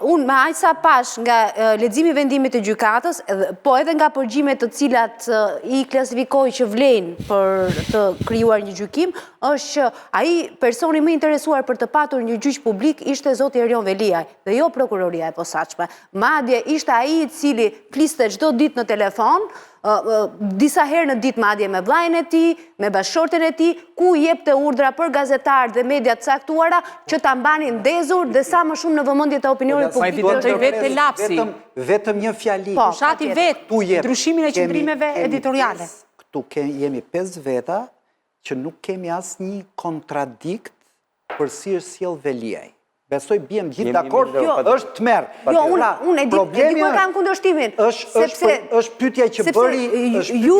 Unë me aq sa pash nga leximi i vendimit të gjykatës, po edhe nga përgjimet të cilat i klasifikoi që vlen për të krijuar një gjykim, është që ai personi më interesuar për të patur një gjyq publik ishte zoti Erion Veliaj, dhe jo prokuroria e posaçme. Madje ishte ai i cili fliste çdo ditë në telefon, disa herë në ditë madje me vllajën e tij, me bashkëshorten e tij, ku i jepte urdhra për gazetarë dhe media të caktuara që ta mbanin ndezur dhe sa më shumë në vëmendje të opinionit publik. Vetë lapsi. Vetëm një fjali. Po, shati vetë ndryshimin e qëndrimeve editoriale. Këtu jemi 5 veta që nuk kemi asnjë kontradikt për si është sjell Veliaj. Besoj bjem gjithë dakord, është tmerr. Jo, unë e di ku kam kundërshtimin. Është pyetja që bëri ju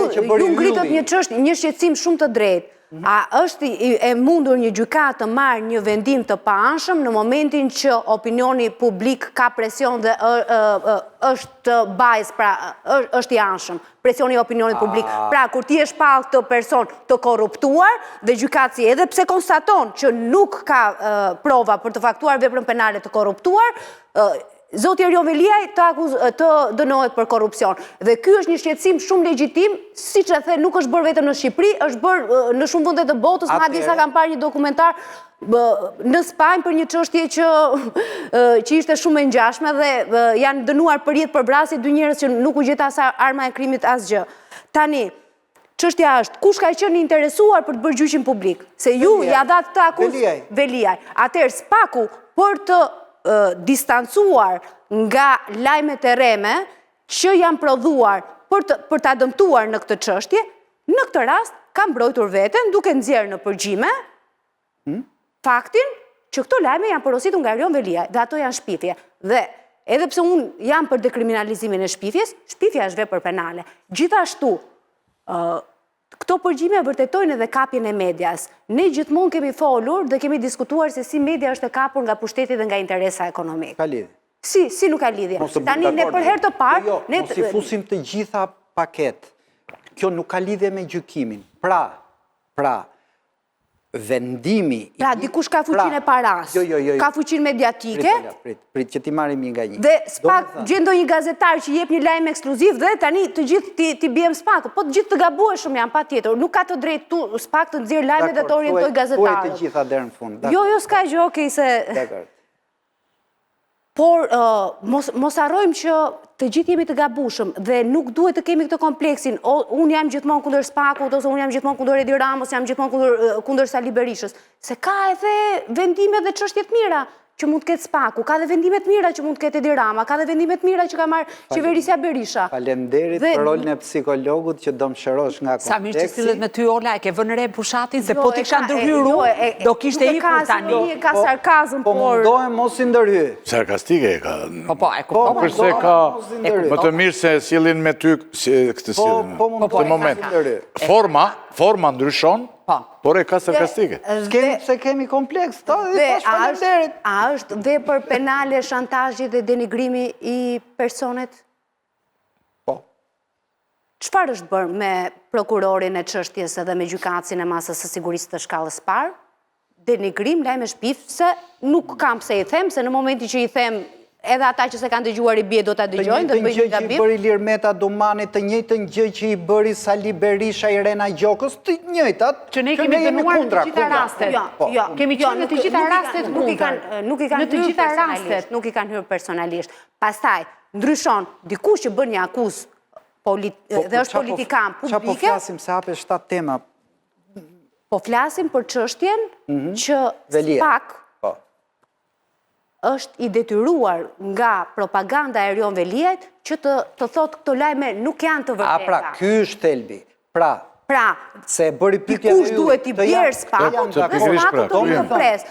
ngritët një shqetësim shumë të drejtë. A është e mundur një gjykatë të marrë një vendim të paanshëm në momentin që opinioni publik ka presion dhe është bias, pra është i anshëm, presioni i opinionit publik. Pra, kur ti e shpall këtë person të korruptuar dhe gjykatësi edhe pse konstaton që nuk ka prova për të faktuar veprën penale të korruptuar, zoti Erion Veliaj të dënohet për korrupsion. Dhe ky është një shqetësim shumë legjitim, siç e the, nuk është bërë vetëm në Shqipëri, është bërë në shumë vende të botës, madje sa kam parë një dokumentar në Spanjë për një çështje që ishte shumë e ngjashme dhe janë dënuar për jetë përvrasje 2 njerëz që nuk u gjet as arma e krimit asgjë. Tani, çështja është, kush ka qenë interesuar për të bërë gjyqin publik? Se ju ja dha këtë akuzë Veliaj. Atëherë Spaku për të distancuar nga lajmet e rreme që janë prodhuar për ta dëmtuar në këtë çështje, në këtë rast ka mbrojtur veten duke nxjerrë në përgjime faktin që këto lajme janë porositur nga Erion Veliaj dhe ato janë shpifje. Dhe edhe pse unë jam për dekriminalizimin e shpifjes, shpifja është vepër penale. Gjithashtu, këto përgjime vërtetojnë edhe kapjen e medias. Ne gjithmonë kemi folur dhe kemi diskutuar se si media është e kapur nga pushteti dhe nga interesa ekonomike. Ka lidhje. Si nuk ka lidhje. Tani ne për herë të parë... Mos i fusim të gjitha paket. Kjo nuk ka lidhje me gjykimin. Pra, vendimi... Pra, dikush ka fuqinë e paras, ka fuqinë mediatike... Prit që ti marrim një nga një. Dhe Spak gjendo një gazetar që jep një lajm ekskluziv dhe tani të gjithë ti bjem Spaku. Po të gjithë të gabueshëm janë patjetër. Nuk ka të drejtë Spak të nxjerrë lajme dhe të orientoj gazetarët. Po e të gjitha deri në fund. Jo, s'ka gjë, okej se... Por mos harrojmë që të gjithë jemi të gabueshëm dhe nuk duhet të kemi këtë kompleksin. Unë jam gjithmonë kundër Spakut, ose unë jam gjithmonë kundër Edi Ramës, jam gjithmonë kundër Sali Berishës. Se ka edhe vendime dhe çështje të mira që mund të ketë Spaku, ka dhe vendimet mira që mund të ketë Edi Rama, ka dhe vendimet mira që ka marrë qeverisja Berisha. Falenderit për rolin e psikologut që do mëshirosh nga konteksti. Sa mirë që sillet me ty, Ola, e ke vënë re pushatin, se po t'i kisha ndërhyrë, do kishte ikur tani. Ka sarkazm, por... Po mundohem mos i ndërhy. Sarkastike e ka. Po, e kuptova. Përse ka më të mirë se sillin me ty këtë sillin. Po mundohem mos i ndërhy. Forma ndryshon, por e ka sarkastike. Se kemi kompleks, a është vepër penale shantazhi dhe denigrimi i personet? Po. Çfarë është bërë me prokurorin e çështjes edhe me gjykatësin e masës së sigurisë të shkallës parë? Denigrim, lajme shpifse, nuk kam pse i them, se në momentin që i them edhe ata që se kanë dëgjuar i bie do ta dëgjojnë, do bëjnë një gabim. Të njëjtën gjë që i bëri Lirmeta Domani, të njëjtën gjë që i bëri Sali Berisha, Irena Gjokës, të njëjtat që ne kemi dënuar në të gjitha rastet. Kemi qenë në të gjitha rastet nuk i kanë hyrë personalisht. Pastaj, ndryshon, dikush që bën një akuzë dhe është politikan publike... Qa po flasim se hape 7 tema? Po flasim për çështjen që Spak është i detyruar nga propaganda e Erion Veliajt që të thotë këto lajme nuk janë të vërteta. Pra, ky është thelbi. Pra, se bëri pyetja dikush duhet i bjerë Spakut dhe Spaku të nuk pres.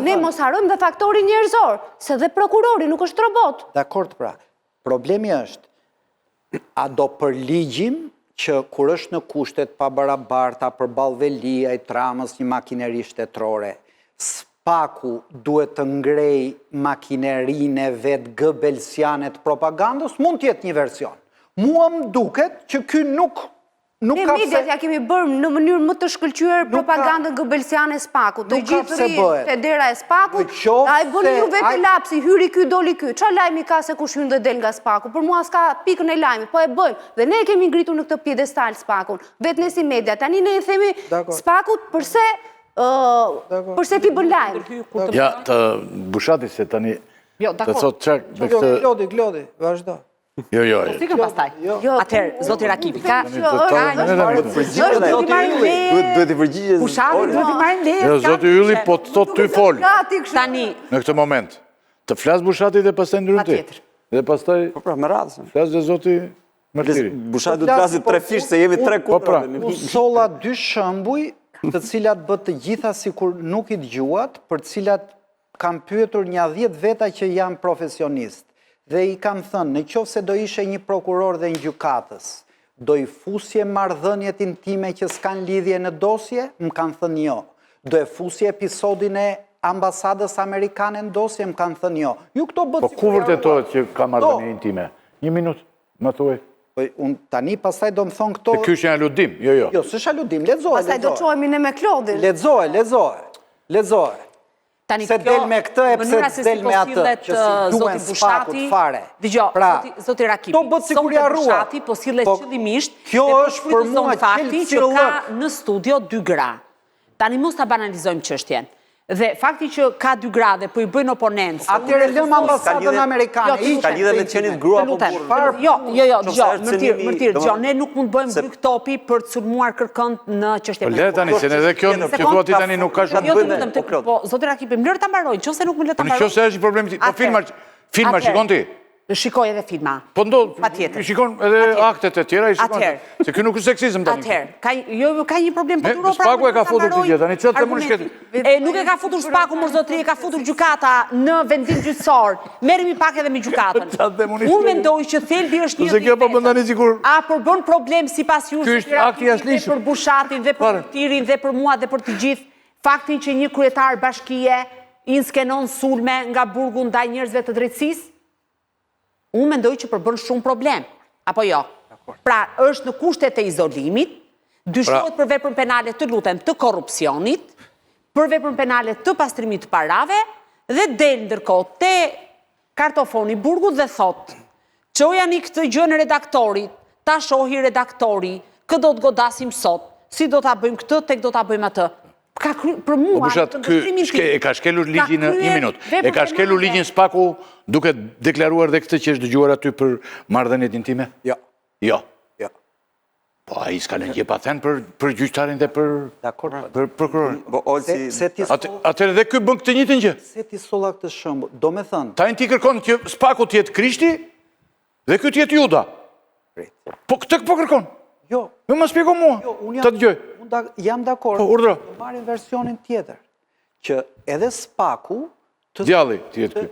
Ne mos harrojmë dhe faktorin njerëzor, se dhe prokurori nuk është robot. Dakord, pra. Problemi është, a do përligjim që kur është në kushtet pabarabarta përballë Veliajt, Ramës, një makineri shtetërore, Spaku duhet të ngrej makinerinë e vetë gëbelsiane të propagandës, mund tjetë një version. Mua më duket që ky nuk Nuk Ne ka mediat ja kemi bërë në mënyrë më të shkëlqyer propagandën gëbelsiane e Spakut. Të gjithë rrinë te dera e Spakut, a e bëni ju vetë lapsi, hyri ky, doli ky. Çfarë lajmi ka se kush hyn dhe del nga Spaku? Për mua s'ka pikën e lajmit, po e bëjmë. Dhe ne kemi ngritur në këtë piedestal Spakun. Vetë ne si media. Tani ne i themi Spakut përse ti bën lajm. Ja, të Bushati se tani të thot çak me këtë... Glodi, vazhdo. Jo. Sikën pastaj. Atëherë, zoti Rakipi, ka... Duhet i përgjigjes... Bushati, duhet i marrin leje. Jo, zoti Ylli, po të thot ty fol. Tani... Në këtë moment. Të flas Bushati dhe pastaj ndryrën ti. Dhe pastaj... Po pra, me radhë. Flas dhe zoti Mërtiri. Bushati du të flasit 3 fish se jemi 3 kundra. Solla 2 shembuj, të cilat bë të gjitha sikur nuk i dëgjuat, për cilat kam pyetur një 10 veta që janë profesionist. Dhe i kam thënë, në qoftë se do ishe një prokuror dhe një gjykatës, do i fusje marrëdhëniet intime që s'kan lidhje në dosje? Më kanë thënë jo. Do e fusje episodin e ambasadës amerikane në dosje? Më kanë thënë jo. Ju këto bëtë... Po ku vërtetohet që ka marrëdhënie intime? 1 minutë, më thuaj. Unë tani pastaj do më thonë këto... E ky është një aludim, jo. Jo, s'është aludim, lexoje. Pastaj do çohemi ne me Klodin. Lexoje. Se del me këtë e pse del me atë, që si duen Spakut fare. Dgjoj, zoti Rakipi, to bëtë sikur ja rua. Bushati po sillet qëllimisht. Kjo është për mua fakti që ka në studio 2 gra. Tani mos ta banalizojmë çështjen. Dhe fakti që ka 2 gra dhe po i bëjnë oponencë. Atëherë lëm ambasadën amerikane. Ka lidhje me qenit grua apo burr. Jo, mërtir, ne nuk mund bëjmë bryk topi për të sulmuar kërkën në çështje. Po le tani, se edhe kjo që thua ti tani nuk ka shumë. Jo, po zoti Rakipi, më lër ta mbaroj, nëse nuk më lë ta mbaroj. Po nëse është problemi ti, po filma shikon ti. Shikoj edhe filma. Po shikon edhe aktet e tjera i shikon. Se kjo nuk është seksizëm tani. Atëherë, ka një problem për duro. Spaku e ka futur ti gjë tani, çfarë të mund shketi? E nuk e ka futur Spaku mërzotri, e ka futur gjykata në vendim gjyqësor. Merremi pak edhe me gjykatën. Unë mendoj që thelbi është një. Se kjo po bën tani sikur. A përbën problem sipas jush? Ky është akti jashtëligjshëm. Për Bushatin dhe për Mërtirin dhe për mua dhe për të gjithë, faktin që një kryetar bashkie inskenon sulme nga burgu ndaj njerëzve të drejtësisë. Unë mendoj që përbën shumë problem, apo jo? Pra, është në kushtet e izolimit, dyshohet për veprën penale të lutem të korrupsionit, për veprën penale të pastrimit të parave, dhe del ndërkohë te kartofoni burgut dhe thot, çoja një këtë gjë në redaktorit, ta shohi redaktori, kë do të godasim sot, si do ta bëjmë këtë, tek do ta bëjmë atë. Për mua, të ndërshtrimin tim. E ka shkelur ligjin në 1 minutë. E ka shkelur ligjin Spaku duke deklaruar dhe këtë që është dëgjuar aty për marrëdhëniet intime? Jo. Po ai s'ka lënë pa thënë për gjyqtarin dhe për prokurorin. Atëherë dhe ky bën këtë njëjtën gjë. Se ti solla këtë shembull, do me thënë. Tani ti kërkon që Spaku të jetë Krishti dhe ky të jetë Juda. Po këtë po kërkon? Jo. Më shpjego mua. Ta dëgjoj. Jam dakord. Po, urdhro. Do marrim versionin tjetër. Që edhe Spaku... Djalli të jetë ky.